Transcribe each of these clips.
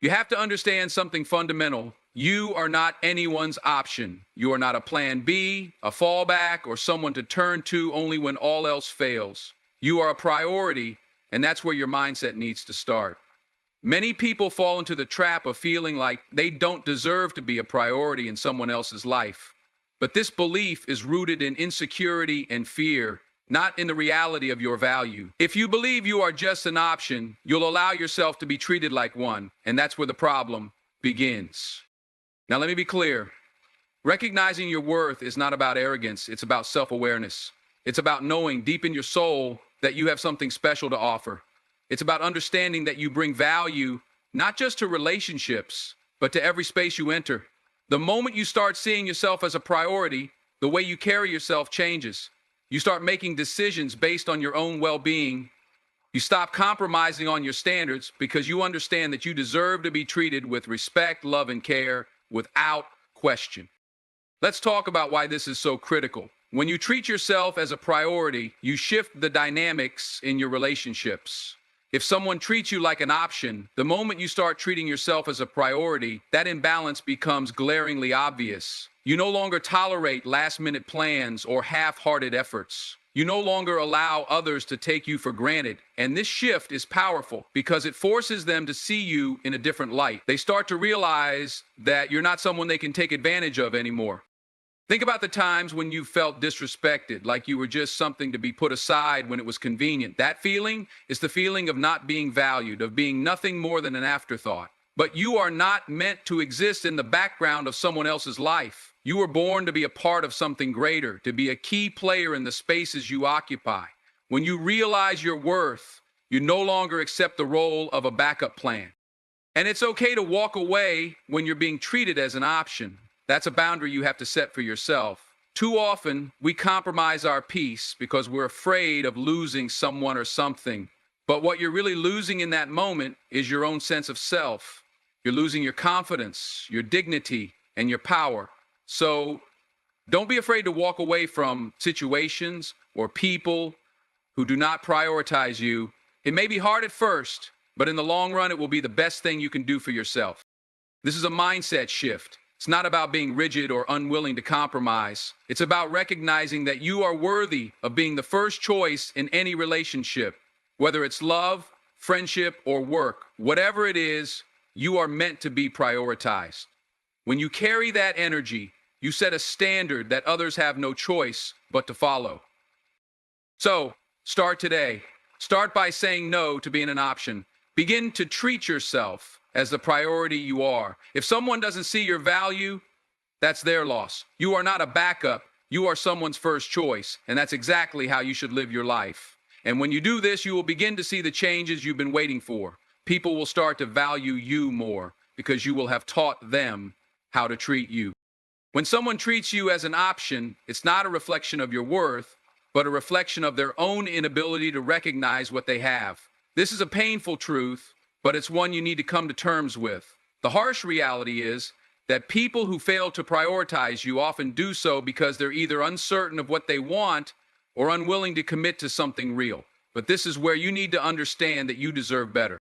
You have to understand something fundamental. You are not anyone's option. You are not a plan B, a fallback, or someone to turn to only when all else fails. You are a priority, and that's where your mindset needs to start. Many people fall into the trap of feeling like they don't deserve to be a priority in someone else's life. But this belief is rooted in insecurity and fear, not in the reality of your value. If you believe you are just an option, you'll allow yourself to be treated like one, and that's where the problem begins. Now, let me be clear. Recognizing your worth is not about arrogance, it's about self-awareness. It's about knowing deep in your soul that you have something special to offer. It's about understanding that you bring value not just to relationships, but to every space you enter. The moment you start seeing yourself as a priority, the way you carry yourself changes. You start making decisions based on your own well-being. You stop compromising on your standards because you understand that you deserve to be treated with respect, love, and care without question. Let's talk about why this is so critical. When you treat yourself as a priority, you shift the dynamics in your relationships. If someone treats you like an option, the moment you start treating yourself as a priority, that imbalance becomes glaringly obvious. You no longer tolerate last-minute plans or half-hearted efforts. You no longer allow others to take you for granted. And this shift is powerful because it forces them to see you in a different light. They start to realize that you're not someone they can take advantage of anymore. Think about the times when you felt disrespected, like you were just something to be put aside when it was convenient. That feeling is the feeling of not being valued, of being nothing more than an afterthought. But you are not meant to exist in the background of someone else's life. You were born to be a part of something greater, to be a key player in the spaces you occupy. When you realize your worth, you no longer accept the role of a backup plan. And it's okay to walk away when you're being treated as an option. That's a boundary you have to set for yourself. Too often, we compromise our peace because we're afraid of losing someone or something. But what you're really losing in that moment is your own sense of self. You're losing your confidence, your dignity, and your power. So don't be afraid to walk away from situations or people who do not prioritize you. It may be hard at first, but in the long run, it will be the best thing you can do for yourself. This is a mindset shift. It's not about being rigid or unwilling to compromise. It's about recognizing that you are worthy of being the first choice in any relationship, whether it's love, friendship, or work. Whatever it is, you are meant to be prioritized. When you carry that energy, you set a standard that others have no choice but to follow. So, start today. Start by saying no to being an option. Begin to treat yourself as the priority you are. If someone doesn't see your value, that's their loss. You are not a backup. You are someone's first choice, and that's exactly how you should live your life. And when you do this, you will begin to see the changes you've been waiting for. People will start to value you more because you will have taught them how to treat you. When someone treats you as an option, it's not a reflection of your worth, but a reflection of their own inability to recognize what they have. This is a painful truth, but it's one you need to come to terms with. The harsh reality is that people who fail to prioritize you often do so because they're either uncertain of what they want or unwilling to commit to something real. But this is where you need to understand that you deserve better.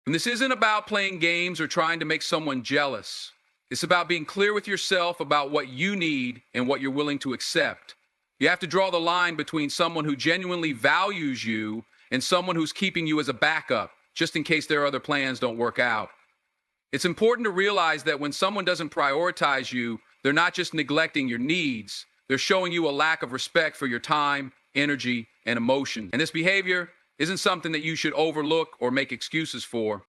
And this isn't about playing games or trying to make someone jealous. It's about being clear with yourself about what you need and what you're willing to accept. You have to draw the line between someone who genuinely values you and someone who's keeping you as a backup, just in case their other plans don't work out. It's important to realize that when someone doesn't prioritize you, they're not just neglecting your needs, they're showing you a lack of respect for your time, energy, and emotion. And this behavior isn't something that you should overlook or make excuses for.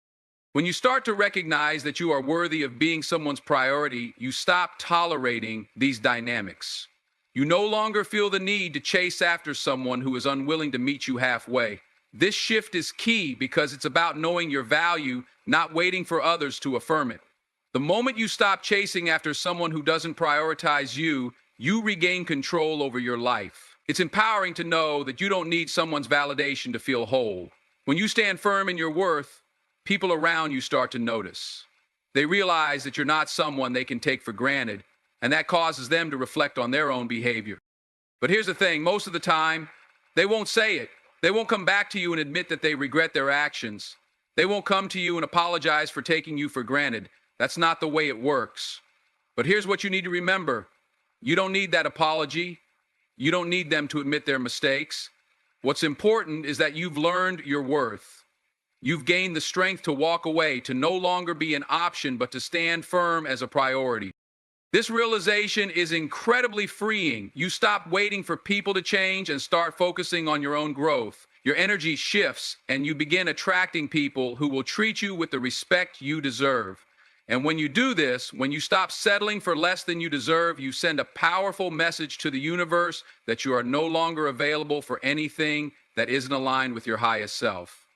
When you start to recognize that you are worthy of being someone's priority, you stop tolerating these dynamics. You no longer feel the need to chase after someone who is unwilling to meet you halfway. This shift is key because it's about knowing your value, not waiting for others to affirm it. The moment you stop chasing after someone who doesn't prioritize you, you regain control over your life. It's empowering to know that you don't need someone's validation to feel whole. When you stand firm in your worth, people around you start to notice. They realize that you're not someone they can take for granted, and that causes them to reflect on their own behavior. But here's the thing, most of the time, they won't say it. They won't come back to you and admit that they regret their actions. They won't come to you and apologize for taking you for granted. That's not the way it works. But here's what you need to remember. You don't need that apology. You don't need them to admit their mistakes. What's important is that you've learned your worth. You've gained the strength to walk away, to no longer be an option, but to stand firm as a priority. This realization is incredibly freeing. You stop waiting for people to change and start focusing on your own growth. Your energy shifts, and you begin attracting people who will treat you with the respect you deserve. And when you do this, when you stop settling for less than you deserve, you send a powerful message to the universe that you are no longer available for anything that isn't aligned with your highest self.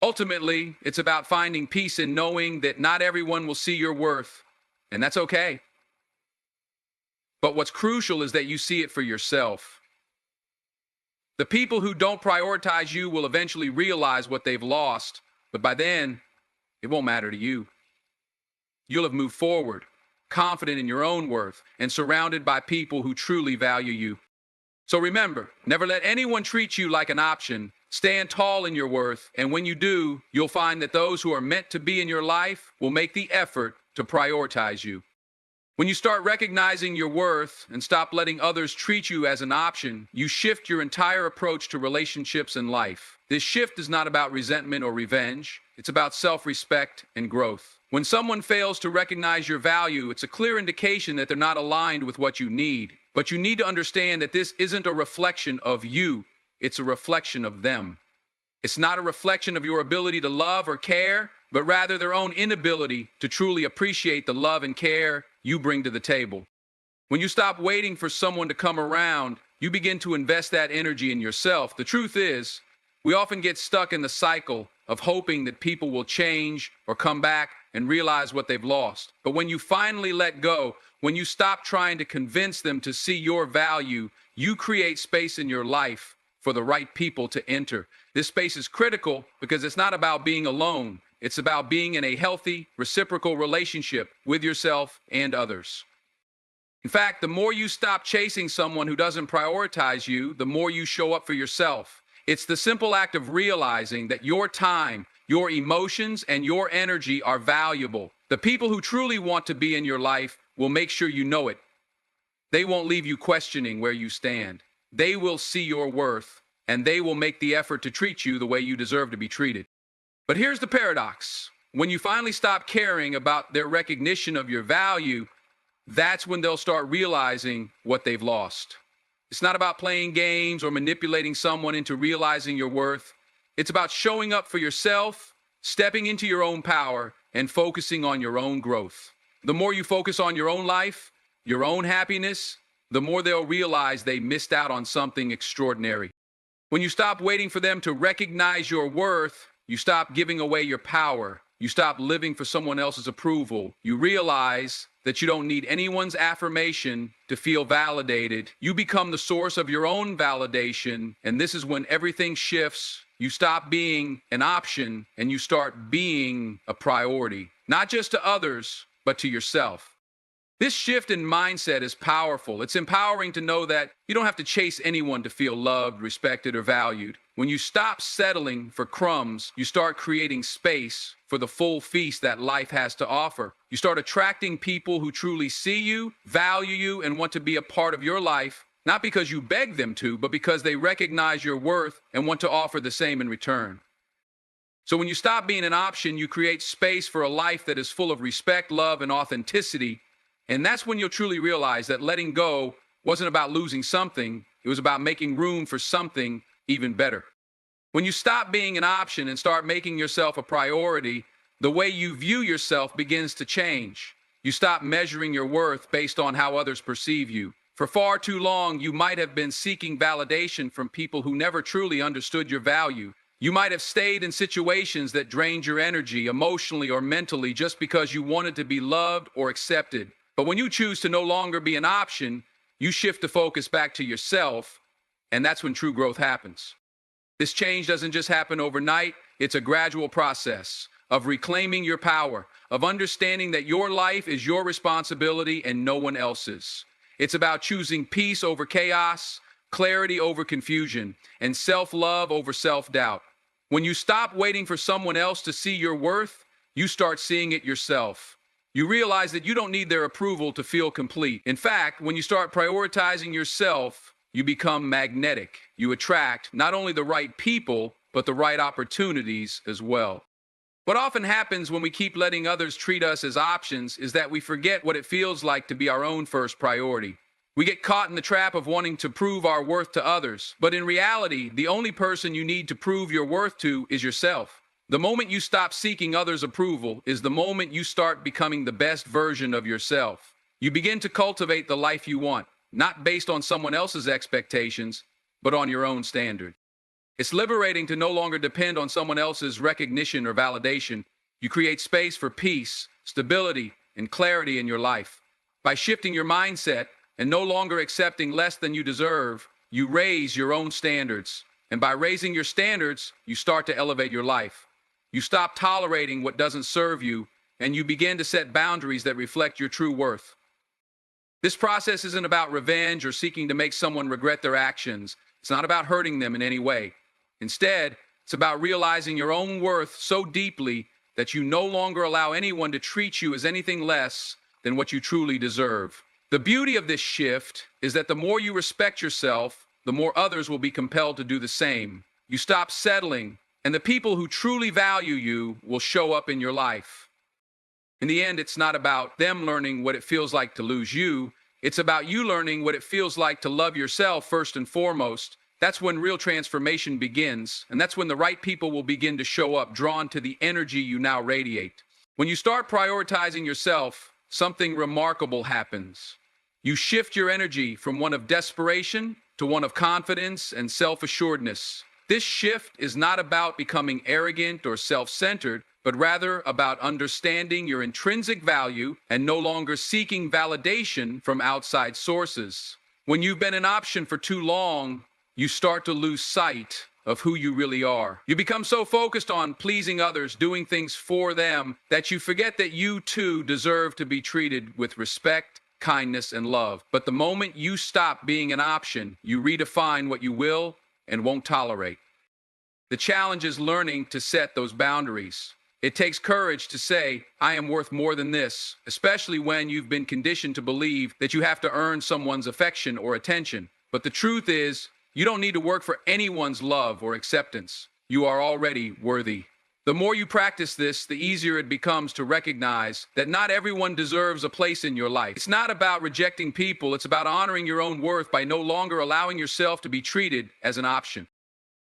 Ultimately, it's about finding peace in knowing that not everyone will see your worth, and that's okay. But what's crucial is that you see it for yourself. The people who don't prioritize you will eventually realize what they've lost, but by then, it won't matter to you. You'll have moved forward, confident in your own worth, and surrounded by people who truly value you. So remember, never let anyone treat you like an option. Stand tall in your worth, and when you do, you'll find that those who are meant to be in your life will make the effort to prioritize you. When you start recognizing your worth and stop letting others treat you as an option, you shift your entire approach to relationships and life. This shift is not about resentment or revenge. It's about self-respect and growth. When someone fails to recognize your value, it's a clear indication that they're not aligned with what you need. But you need to understand that this isn't a reflection of you. It's a reflection of them. It's not a reflection of your ability to love or care, but rather their own inability to truly appreciate the love and care you bring to the table. When you stop waiting for someone to come around, you begin to invest that energy in yourself. The truth is, we often get stuck in the cycle of hoping that people will change or come back and realize what they've lost. But when you finally let go, when you stop trying to convince them to see your value, you create space in your life for the right people to enter. This space is critical because it's not about being alone. It's about being in a healthy, reciprocal relationship with yourself and others. In fact, the more you stop chasing someone who doesn't prioritize you, the more you show up for yourself. It's the simple act of realizing that your time, your emotions, and your energy are valuable. The people who truly want to be in your life will make sure you know it. They won't leave you questioning where you stand. They will see your worth, and they will make the effort to treat you the way you deserve to be treated. But here's the paradox. When you finally stop caring about their recognition of your value, that's when they'll start realizing what they've lost. It's not about playing games or manipulating someone into realizing your worth. It's about showing up for yourself, stepping into your own power, and focusing on your own growth. The more you focus on your own life, your own happiness, the more they'll realize they missed out on something extraordinary. When you stop waiting for them to recognize your worth, you stop giving away your power. You stop living for someone else's approval. You realize that you don't need anyone's affirmation to feel validated. You become the source of your own validation, and this is when everything shifts. You stop being an option, and you start being a priority, not just to others, but to yourself. This shift in mindset is powerful. It's empowering to know that you don't have to chase anyone to feel loved, respected, or valued. When you stop settling for crumbs, you start creating space for the full feast that life has to offer. You start attracting people who truly see you, value you, and want to be a part of your life, not because you beg them to, but because they recognize your worth and want to offer the same in return. So when you stop being an option, you create space for a life that is full of respect, love, and authenticity. And that's when you'll truly realize that letting go wasn't about losing something. It was about making room for something even better. When you stop being an option and start making yourself a priority, the way you view yourself begins to change. You stop measuring your worth based on how others perceive you. For far too long, you might have been seeking validation from people who never truly understood your value. You might have stayed in situations that drained your energy emotionally or mentally just because you wanted to be loved or accepted. But when you choose to no longer be an option, you shift the focus back to yourself, and that's when true growth happens. This change doesn't just happen overnight. It's a gradual process of reclaiming your power, of understanding that your life is your responsibility and no one else's. It's about choosing peace over chaos, clarity over confusion, and self-love over self-doubt. When you stop waiting for someone else to see your worth, you start seeing it yourself. You realize that you don't need their approval to feel complete. In fact, when you start prioritizing yourself, you become magnetic. You attract not only the right people, but the right opportunities as well. What often happens when we keep letting others treat us as options is that we forget what it feels like to be our own first priority. We get caught in the trap of wanting to prove our worth to others, but in reality, the only person you need to prove your worth to is yourself. The moment you stop seeking others' approval is the moment you start becoming the best version of yourself. You begin to cultivate the life you want, not based on someone else's expectations, but on your own standard. It's liberating to no longer depend on someone else's recognition or validation. You create space for peace, stability, and clarity in your life. By shifting your mindset and no longer accepting less than you deserve, you raise your own standards. And by raising your standards, you start to elevate your life. You stop tolerating what doesn't serve you, and you begin to set boundaries that reflect your true worth. This process isn't about revenge or seeking to make someone regret their actions. It's not about hurting them in any way. Instead, it's about realizing your own worth so deeply that you no longer allow anyone to treat you as anything less than what you truly deserve. The beauty of this shift is that the more you respect yourself, the more others will be compelled to do the same. You stop settling, and the people who truly value you will show up in your life. In the end, it's not about them learning what it feels like to lose you. It's about you learning what it feels like to love yourself first and foremost. That's when real transformation begins, and that's when the right people will begin to show up, drawn to the energy you now radiate. When you start prioritizing yourself, something remarkable happens. You shift your energy from one of desperation to one of confidence and self-assuredness. This shift is not about becoming arrogant or self-centered, but rather about understanding your intrinsic value and no longer seeking validation from outside sources. When you've been an option for too long, you start to lose sight of who you really are. You become so focused on pleasing others, doing things for them, that you forget that you too deserve to be treated with respect, kindness, and love. But the moment you stop being an option, you redefine what you will and won't tolerate. The challenge is learning to set those boundaries. It takes courage to say, I am worth more than this, especially when you've been conditioned to believe that you have to earn someone's affection or attention. But the truth is, you don't need to work for anyone's love or acceptance. You are already worthy. The more you practice this, the easier it becomes to recognize that not everyone deserves a place in your life. It's not about rejecting people, it's about honoring your own worth by no longer allowing yourself to be treated as an option.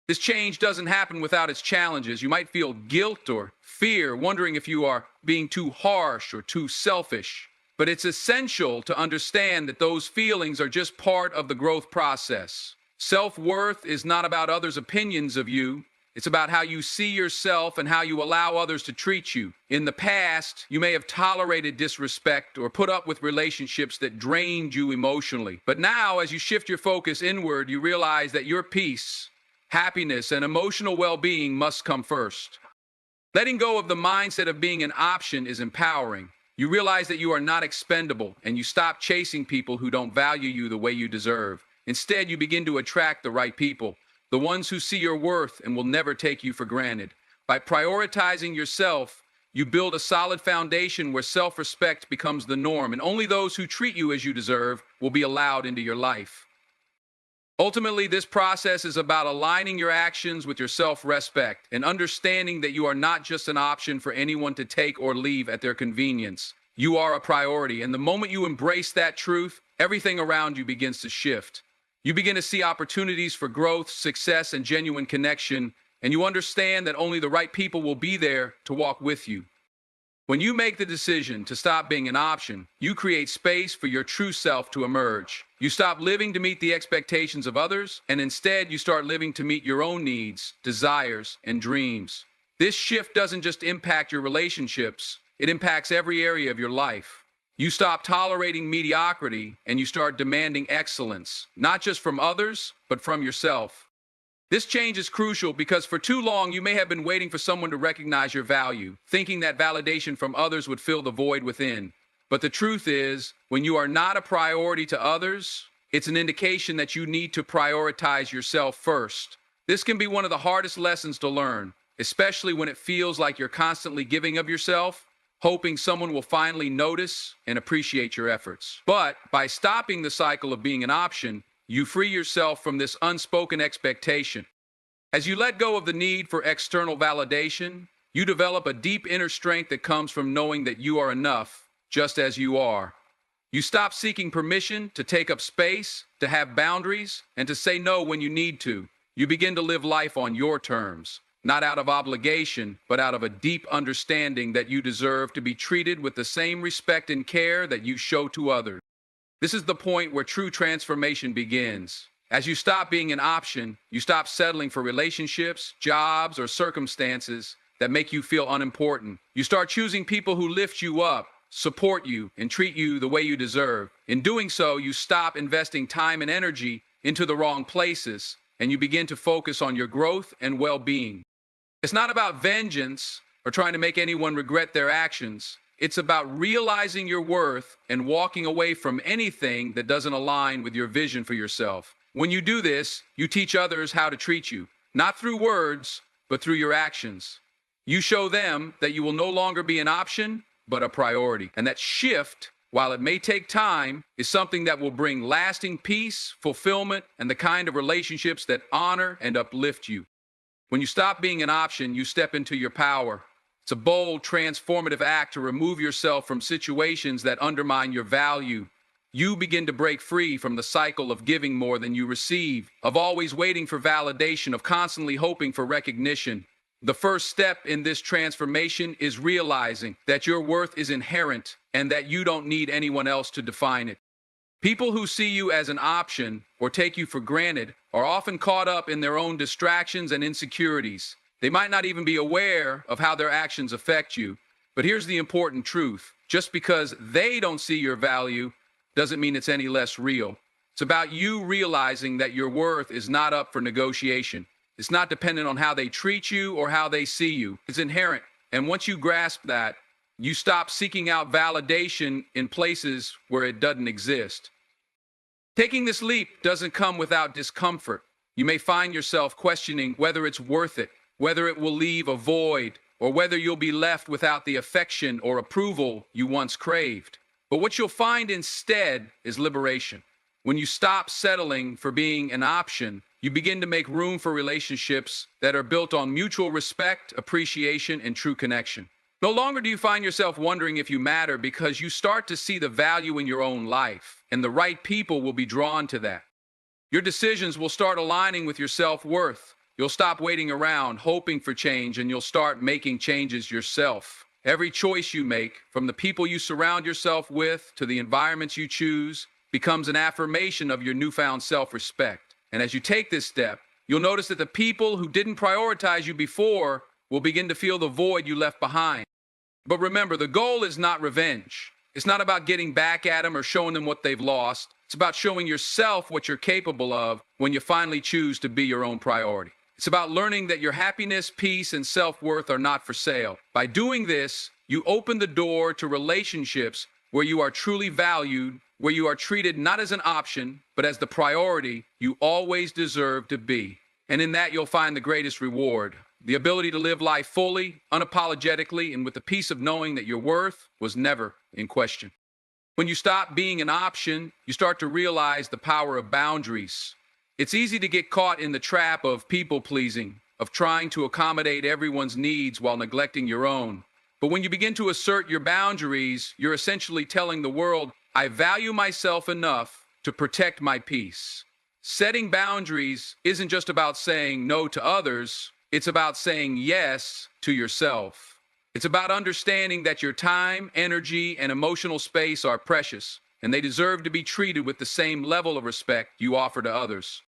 This change doesn't happen without its challenges. You might feel guilt or fear, wondering if you are being too harsh or too selfish. But it's essential to understand that those feelings are just part of the growth process. Self-worth is not about others' opinions of you. It's about how you see yourself and how you allow others to treat you. In the past, you may have tolerated disrespect or put up with relationships that drained you emotionally. But now, as you shift your focus inward, you realize that your peace, happiness, and emotional well-being must come first. Letting go of the mindset of being an option is empowering. You realize that you are not expendable, and you stop chasing people who don't value you the way you deserve. Instead, you begin to attract the right people, the ones who see your worth and will never take you for granted. By prioritizing yourself, you build a solid foundation where self-respect becomes the norm, and only those who treat you as you deserve will be allowed into your life. Ultimately, this process is about aligning your actions with your self-respect and understanding that you are not just an option for anyone to take or leave at their convenience. You are a priority, and the moment you embrace that truth, everything around you begins to shift. You begin to see opportunities for growth, success, and genuine connection, and you understand that only the right people will be there to walk with you. When you make the decision to stop being an option, you create space for your true self to emerge. You stop living to meet the expectations of others, and instead you start living to meet your own needs, desires, and dreams. This shift doesn't just impact your relationships, it impacts every area of your life. You stop tolerating mediocrity and you start demanding excellence, not just from others, but from yourself. This change is crucial because for too long you may have been waiting for someone to recognize your value, thinking that validation from others would fill the void within. But the truth is, when you are not a priority to others, it's an indication that you need to prioritize yourself first. This can be one of the hardest lessons to learn, especially when it feels like you're constantly giving of yourself, hoping someone will finally notice and appreciate your efforts. But by stopping the cycle of being an option, you free yourself from this unspoken expectation. As you let go of the need for external validation, you develop a deep inner strength that comes from knowing that you are enough, just as you are. You stop seeking permission to take up space, to have boundaries, and to say no when you need to. You begin to live life on your terms, not out of obligation, but out of a deep understanding that you deserve to be treated with the same respect and care that you show to others. This is the point where true transformation begins. As you stop being an option, you stop settling for relationships, jobs, or circumstances that make you feel unimportant. You start choosing people who lift you up, support you, and treat you the way you deserve. In doing so, you stop investing time and energy into the wrong places, and you begin to focus on your growth and well-being. It's not about vengeance or trying to make anyone regret their actions. It's about realizing your worth and walking away from anything that doesn't align with your vision for yourself. When you do this, you teach others how to treat you, not through words, but through your actions. You show them that you will no longer be an option, but a priority. And that shift, while it may take time, is something that will bring lasting peace, fulfillment, and the kind of relationships that honor and uplift you. When you stop being an option, you step into your power. It's a bold, transformative act to remove yourself from situations that undermine your value. You begin to break free from the cycle of giving more than you receive, of always waiting for validation, of constantly hoping for recognition. The first step in this transformation is realizing that your worth is inherent and that you don't need anyone else to define it. People who see you as an option or take you for granted are often caught up in their own distractions and insecurities. They might not even be aware of how their actions affect you. But here's the important truth. Just because they don't see your value doesn't mean it's any less real. It's about you realizing that your worth is not up for negotiation. It's not dependent on how they treat you or how they see you. It's inherent. And once you grasp that, you stop seeking out validation in places where it doesn't exist. Taking this leap doesn't come without discomfort. You may find yourself questioning whether it's worth it, whether it will leave a void, or whether you'll be left without the affection or approval you once craved. But what you'll find instead is liberation. When you stop settling for being an option, you begin to make room for relationships that are built on mutual respect, appreciation, and true connection. No longer do you find yourself wondering if you matter because you start to see the value in your own life, and the right people will be drawn to that. Your decisions will start aligning with your self-worth. You'll stop waiting around, hoping for change, and you'll start making changes yourself. Every choice you make, from the people you surround yourself with to the environments you choose, becomes an affirmation of your newfound self-respect. And as you take this step, you'll notice that the people who didn't prioritize you before will begin to feel the void you left behind. But remember, the goal is not revenge. It's not about getting back at them or showing them what they've lost. It's about showing yourself what you're capable of when you finally choose to be your own priority. It's about learning that your happiness, peace, and self-worth are not for sale. By doing this, you open the door to relationships where you are truly valued, where you are treated not as an option, but as the priority you always deserve to be. And in that, you'll find the greatest reward, the ability to live life fully, unapologetically, and with the peace of knowing that your worth was never in question. When you stop being an option, you start to realize the power of boundaries. It's easy to get caught in the trap of people-pleasing, of trying to accommodate everyone's needs while neglecting your own. But when you begin to assert your boundaries, you're essentially telling the world, I value myself enough to protect my peace. Setting boundaries isn't just about saying no to others, it's about saying yes to yourself. It's about understanding that your time, energy, and emotional space are precious, and they deserve to be treated with the same level of respect you offer to others.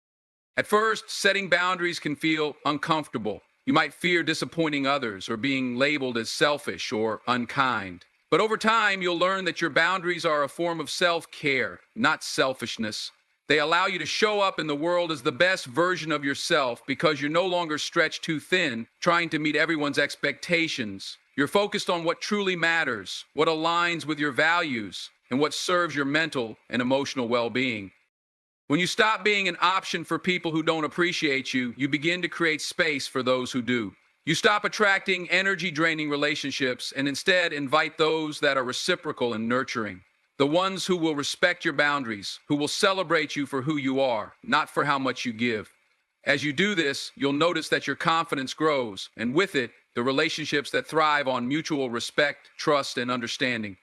At first, setting boundaries can feel uncomfortable. You might fear disappointing others or being labeled as selfish or unkind. But over time, you'll learn that your boundaries are a form of self-care, not selfishness. They allow you to show up in the world as the best version of yourself because you're no longer stretched too thin, trying to meet everyone's expectations. You're focused on what truly matters, what aligns with your values, and what serves your mental and emotional well-being. When you stop being an option for people who don't appreciate you, you begin to create space for those who do. You stop attracting energy-draining relationships and instead invite those that are reciprocal and nurturing. The ones who will respect your boundaries, who will celebrate you for who you are, not for how much you give. As you do this, you'll notice that your confidence grows, and with it, the relationships that thrive on mutual respect, trust, and understanding.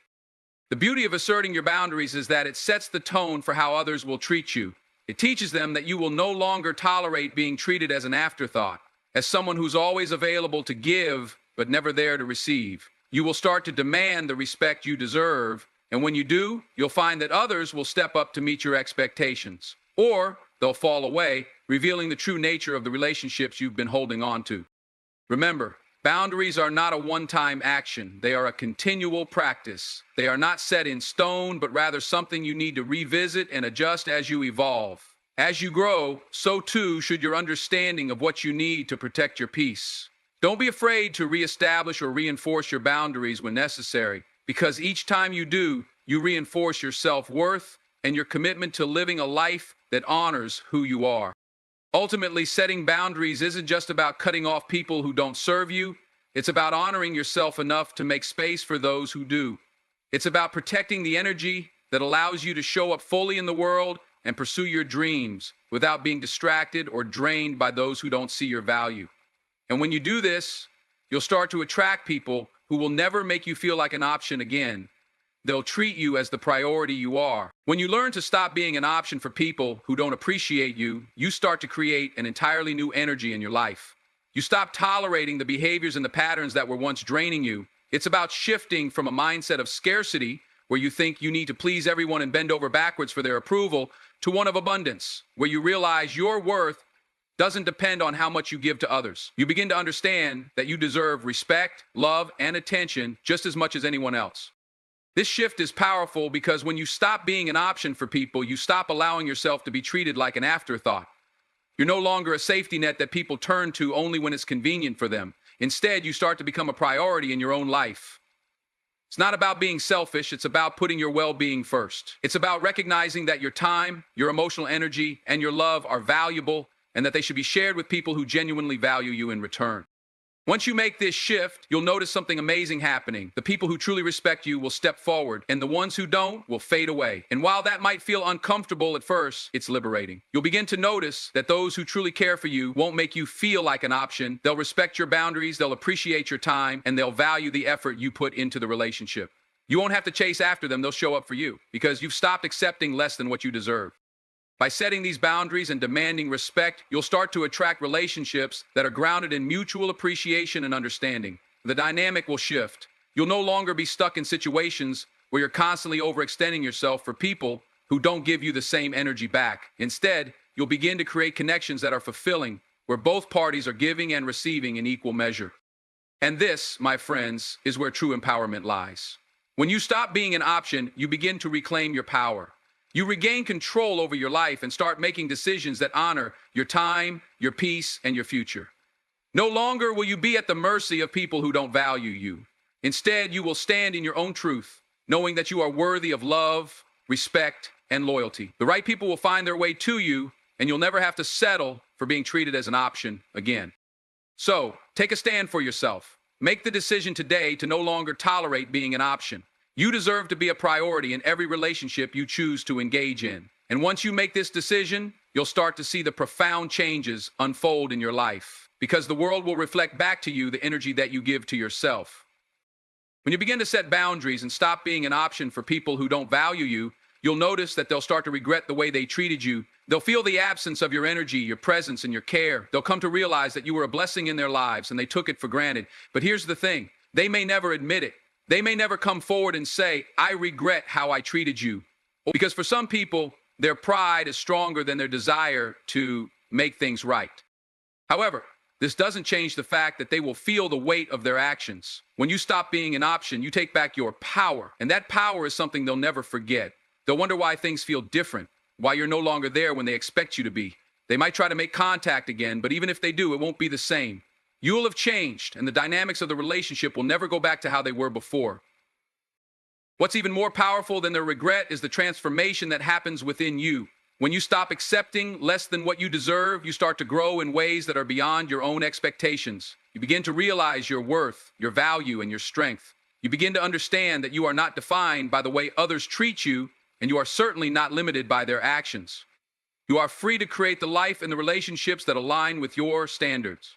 The beauty of asserting your boundaries is that it sets the tone for how others will treat you. It teaches them that you will no longer tolerate being treated as an afterthought, as someone who's always available to give, but never there to receive. You will start to demand the respect you deserve, and when you do, you'll find that others will step up to meet your expectations. Or they'll fall away, revealing the true nature of the relationships you've been holding on to. Remember, boundaries are not a one-time action. They are a continual practice. They are not set in stone, but rather something you need to revisit and adjust as you evolve. As you grow, so too should your understanding of what you need to protect your peace. Don't be afraid to reestablish or reinforce your boundaries when necessary, because each time you do, you reinforce your self-worth and your commitment to living a life that honors who you are. Ultimately, setting boundaries isn't just about cutting off people who don't serve you. It's about honoring yourself enough to make space for those who do. It's about protecting the energy that allows you to show up fully in the world and pursue your dreams without being distracted or drained by those who don't see your value. And when you do this, you'll start to attract people who will never make you feel like an option again. They'll treat you as the priority you are. When you learn to stop being an option for people who don't appreciate you, you start to create an entirely new energy in your life. You stop tolerating the behaviors and the patterns that were once draining you. It's about shifting from a mindset of scarcity, where you think you need to please everyone and bend over backwards for their approval, to one of abundance, where you realize your worth doesn't depend on how much you give to others. You begin to understand that you deserve respect, love, and attention just as much as anyone else. This shift is powerful because when you stop being an option for people, you stop allowing yourself to be treated like an afterthought. You're no longer a safety net that people turn to only when it's convenient for them. Instead, you start to become a priority in your own life. It's not about being selfish, it's about putting your well-being first. It's about recognizing that your time, your emotional energy, and your love are valuable and that they should be shared with people who genuinely value you in return. Once you make this shift, you'll notice something amazing happening. The people who truly respect you will step forward, and the ones who don't will fade away. And while that might feel uncomfortable at first, it's liberating. You'll begin to notice that those who truly care for you won't make you feel like an option. They'll respect your boundaries, they'll appreciate your time, and they'll value the effort you put into the relationship. You won't have to chase after them, they'll show up for you, because you've stopped accepting less than what you deserve. By setting these boundaries and demanding respect, you'll start to attract relationships that are grounded in mutual appreciation and understanding. The dynamic will shift. You'll no longer be stuck in situations where you're constantly overextending yourself for people who don't give you the same energy back. Instead, you'll begin to create connections that are fulfilling, where both parties are giving and receiving in equal measure. And this, my friends, is where true empowerment lies. When you stop being an option, you begin to reclaim your power. You regain control over your life and start making decisions that honor your time, your peace, and your future. No longer will you be at the mercy of people who don't value you. Instead, you will stand in your own truth, knowing that you are worthy of love, respect, and loyalty. The right people will find their way to you, and you'll never have to settle for being treated as an option again. So, take a stand for yourself. Make the decision today to no longer tolerate being an option. You deserve to be a priority in every relationship you choose to engage in. And once you make this decision, you'll start to see the profound changes unfold in your life, because the world will reflect back to you the energy that you give to yourself. When you begin to set boundaries and stop being an option for people who don't value you, you'll notice that they'll start to regret the way they treated you. They'll feel the absence of your energy, your presence, and your care. They'll come to realize that you were a blessing in their lives and they took it for granted. But here's the thing, they may never admit it. They may never come forward and say, I regret how I treated you. Because for some people, their pride is stronger than their desire to make things right. However, this doesn't change the fact that they will feel the weight of their actions. When you stop being an option, you take back your power. And that power is something they'll never forget. They'll wonder why things feel different, why you're no longer there when they expect you to be. They might try to make contact again, but even if they do, it won't be the same. You will have changed, and the dynamics of the relationship will never go back to how they were before. What's even more powerful than their regret is the transformation that happens within you. When you stop accepting less than what you deserve, you start to grow in ways that are beyond your own expectations. You begin to realize your worth, your value, and your strength. You begin to understand that you are not defined by the way others treat you, and you are certainly not limited by their actions. You are free to create the life and the relationships that align with your standards.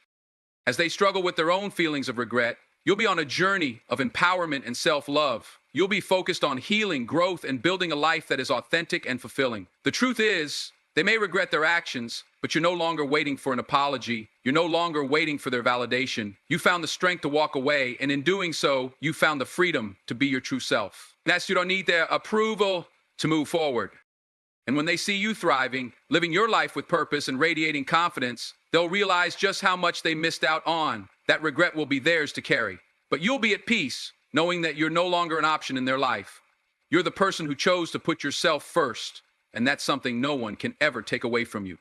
As they struggle with their own feelings of regret, you'll be on a journey of empowerment and self-love. You'll be focused on healing, growth, and building a life that is authentic and fulfilling. The truth is, they may regret their actions, but you're no longer waiting for an apology. You're no longer waiting for their validation. You found the strength to walk away, and in doing so, you found the freedom to be your true self. That's, you don't need their approval to move forward. And when they see you thriving, living your life with purpose and radiating confidence, they'll realize just how much they missed out on. That regret will be theirs to carry. But you'll be at peace, knowing that you're no longer an option in their life. You're the person who chose to put yourself first, and that's something no one can ever take away from you.